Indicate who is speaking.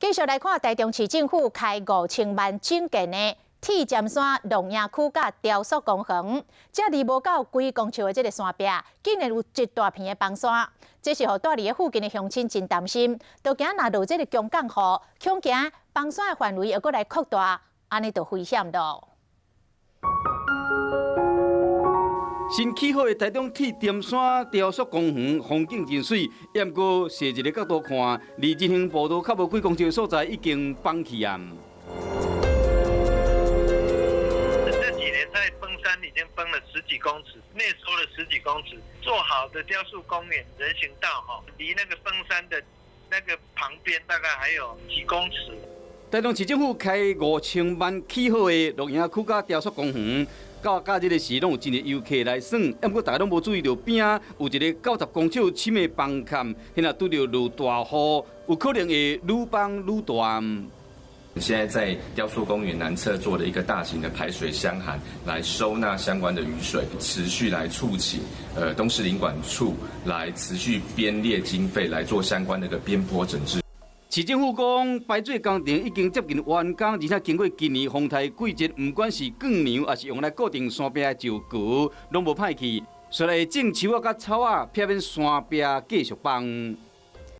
Speaker 1: 继续来看台中市政府开5000万整建的铁尖山龙营区甲雕塑公园，这离无到几公尺的这个山壁，竟然有一大片的崩山，这是予住伫附近的乡亲真担心。都惊若落这个强降雨，恐惊崩山的范围又搁来扩大，安尼就危险咯。
Speaker 2: 新起好的台中铁尖山雕塑公园风景真水，也毋过设一个角度看，离人行步道较无几公尺的所在已经崩去啊。
Speaker 3: 这几年在崩山已经崩了10几公尺，内缩了10几公尺。做好的雕塑公园人行道离那个崩山的那个旁边大概还有几公尺。
Speaker 2: 台中市政府开5000万起好的龙营区甲雕塑公园。 到假日的时，拢有真侪游客来耍，不过大家拢无注意到边啊有一个90公尺深的崩坎，现在拄着落大雨，有可能会愈崩愈大。
Speaker 4: 现在在雕塑公园南侧做了一个大型的排水箱涵，来收纳相关的雨水，持续来促请东势林管处来持续编列经费来做相关的一个边坡整治。
Speaker 2: 市政府讲，排水工程已经接近完工，而且经过今年风台季节，不管是灌梁，还是用来固定山壁的石膏，拢无歹去，所以种树仔甲草仔，避免山壁继续崩。